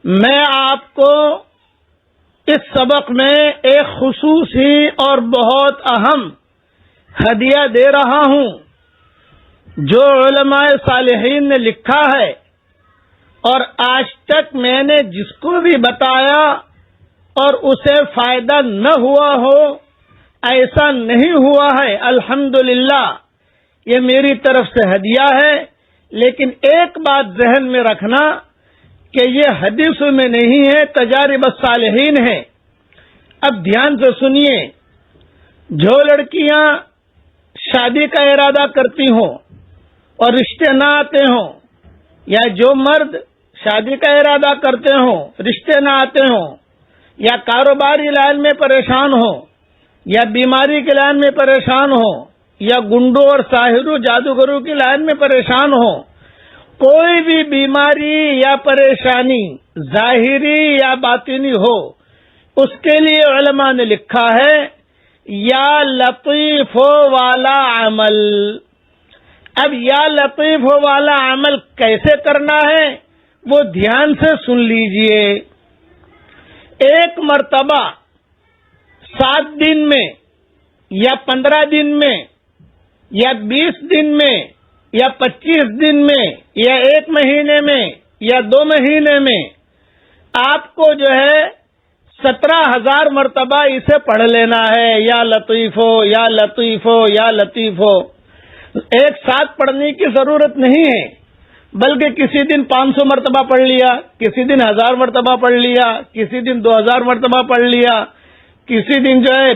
میں آپ کو اس سبق میں ایک خصوصی اور بہت اہم ہدیہ دے رہا ہوں جو علماء صالحین نے لکھا ہے، اور آج تک میں نے جس کو بھی بتایا اور اسے فائدہ نہ ہوا ہو، ایسا نہیں ہوا ہے۔ الحمدللہ یہ میری طرف سے ہدیہ ہے، لیکن ایک بات ذہن میں رکھنا کہ یہ حدیثوں میں نہیں ہے، تجارب الصالحین ہے۔ اب دھیان سے سنیے، جو لڑکیاں شادی کا ارادہ کرتی ہوں اور رشتے نہ آتے ہوں، یا جو مرد شادی کا ارادہ کرتے ہوں رشتے نہ آتے ہوں، یا کاروباری لائن میں پریشان ہوں، یا بیماری کی لائن میں پریشان ہوں، یا گنڈوں اور ساحروں جادوگروں کی لائن میں پریشان ہوں، کوئی بھی بیماری یا پریشانی ظاہری یا باطنی ہو، اس کے لیے علماء نے لکھا ہے یا لطیف والا عمل۔ اب یا لطیف والا عمل کیسے کرنا ہے وہ دھیان سے سن لیجئے۔ ایک مرتبہ 7 دن میں یا 15 دن میں یا 20 دن میں یا 25 دن میں یا 1 مہینے میں یا 2 مہینے میں آپ کو جو ہے 17,000 مرتبہ اسے پڑھ لینا ہے، یا لطیف ہو یا لطیف ہو یا لطیف ہو۔ ایک ساتھ پڑھنے کی ضرورت نہیں ہے، بلکہ کسی دن 500 مرتبہ پڑھ لیا، کسی دن 1000 مرتبہ پڑھ لیا، کسی دن 2000 مرتبہ پڑھ لیا، کسی دن جو ہے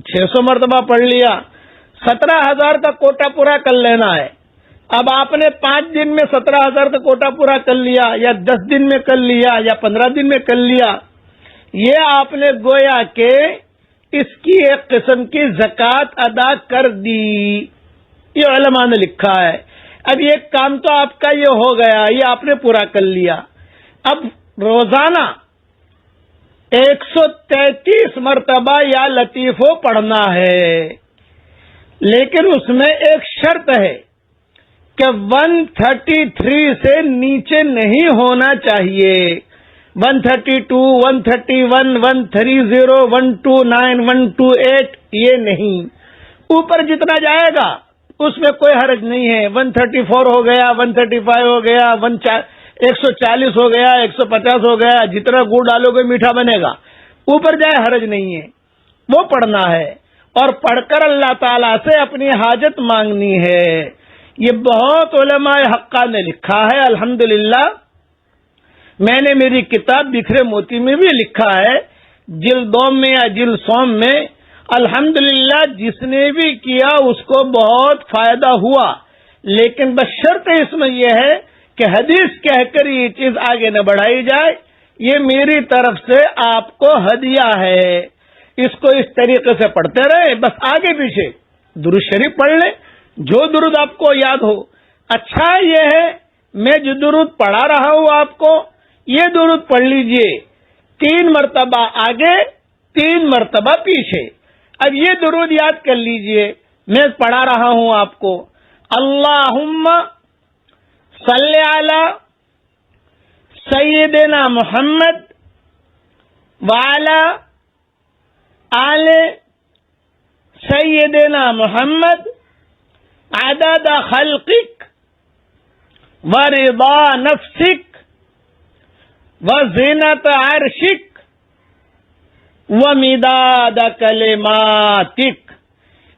600 مرتبہ پڑھ لیا۔ 17,000 کا کوٹا پورا کر لینا ہے۔ اب آپ نے 5 دن میں 17,000 کا کوٹا پورا کر لیا، یا 10 دن میں کر لیا، یا 15 دن میں کر لیا، یہ آپ نے گویا کہ اس کی ایک قسم کی زکوٰۃ ادا کر دی، یہ علماء نے لکھا ہے۔ اب یہ کام تو آپ کا یہ ہو گیا، یہ آپ نے پورا کر لیا۔ اب روزانہ 133 مرتبہ یا لطیفو پڑھنا ہے، لیکن اس میں ایک شرط ہے کہ 133 سے نیچے نہیں ہونا چاہیے۔ 132، 131، 130، 129، 128 یہ نہیں، اوپر جتنا جائے گا اس میں کوئی حرج نہیں ہے۔ 134 ہو گیا، 135 ہو گیا، 140 ہو گیا، 150 ہو گیا، جتنا گڑ ڈالو گے میٹھا بنے گا، اوپر جائے حرج نہیں ہے، وہ پڑھنا ہے، اور پڑھ کر اللہ تعالیٰ سے اپنی حاجت مانگنی ہے۔ یہ بہت علماء حقہ نے لکھا ہے۔ الحمدللہ میں نے میری کتاب بکھرے موتی میں بھی لکھا ہے، جلد 2 میں یا جلد 100 میں، الحمدللہ جس نے بھی کیا اس کو بہت فائدہ ہوا، لیکن بس شرط اس میں یہ ہے کہ حدیث کہہ کر یہ چیز آگے نہ بڑھائی جائے۔ یہ میری طرف سے آپ کو ہدیہ ہے، اس کو اس طریقے سے پڑھتے رہے، بس آگے پیچھے درود شریف پڑھ لیں، جو درود آپ کو یاد ہو۔ اچھا یہ ہے میں جو درود پڑھا رہا ہوں آپ کو، یہ درود پڑھ لیجئے 3 مرتبہ آگے، 3 مرتبہ پیچھے۔ اب یہ درود یاد کر لیجئے، میں پڑھا رہا ہوں آپ کو، اللہم صلی علی سیدنا محمد وعلی آل سیدنا محمد عدد خلقک ورضا نفسک وزینت عرشک ومداد کلماتک۔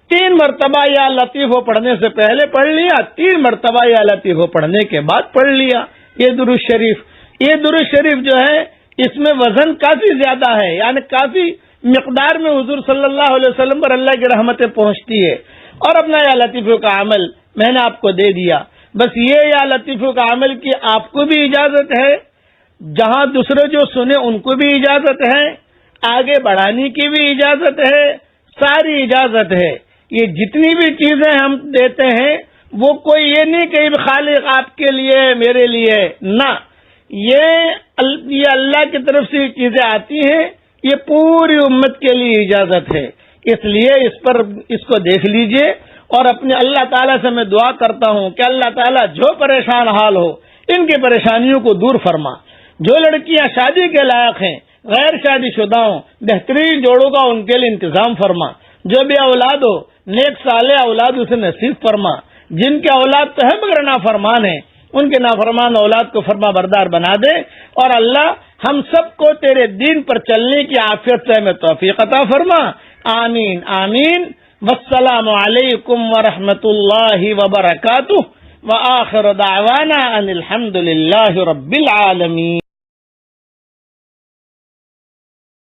3 مرتبہ یا لطیفو پڑھنے سے پہلے پڑھ لیا، 3 مرتبہ یا لطیفو پڑھنے کے بعد پڑھ لیا یہ درود شریف۔ یہ درود شریف جو ہے اس میں وزن کافی زیادہ ہے، یعنی کافی مقدار میں حضور صلی اللہ علیہ وسلم پر اللہ کی رحمتیں پہنچتی ہے۔ اور اپنا یا لطیفو کا عمل میں نے آپ کو دے دیا، بس یہ یا لطیفو کا عمل کی آپ کو بھی اجازت ہے، جہاں دوسرے جو سنے ان کو بھی اجازت ہے، آگے بڑھانے کی بھی اجازت ہے، ساری اجازت ہے۔ یہ جتنی بھی چیزیں ہم دیتے ہیں وہ کوئی یہ نہیں کہ خالق آپ کے لیے میرے لیے، نہ، یہ اللہ کی طرف سے چیزیں آتی ہیں، یہ پوری امت کے لیے اجازت ہے۔ اس لیے اس کو دیکھ لیجئے، اور اپنے اللہ تعالیٰ سے میں دعا کرتا ہوں کہ اللہ تعالیٰ جو پریشان حال ہو ان کی پریشانیوں کو دور فرما، جو لڑکیاں شادی کے لائق ہیں غیر شادی شدہوں بہترین جوڑوں کا ان کے لیے انتظام فرما. جو بھی اولاد ہو نیک صالح اولاد اسے نصیب فرما. جن کے اولاد تو ہے مگر نافرمان ہیں ان کے نافرمان اولاد کو فرما بردار بنا دے. اور اللہ ہم سب کو تیرے دین پر چلنے کی عافیت سے ہمیں توفیق عطا فرما. آمین آمین. والسلام علیکم ورحمۃ اللہ وبرکاتہ. وآخر دعوانا ان الحمد للہ رب العالمین.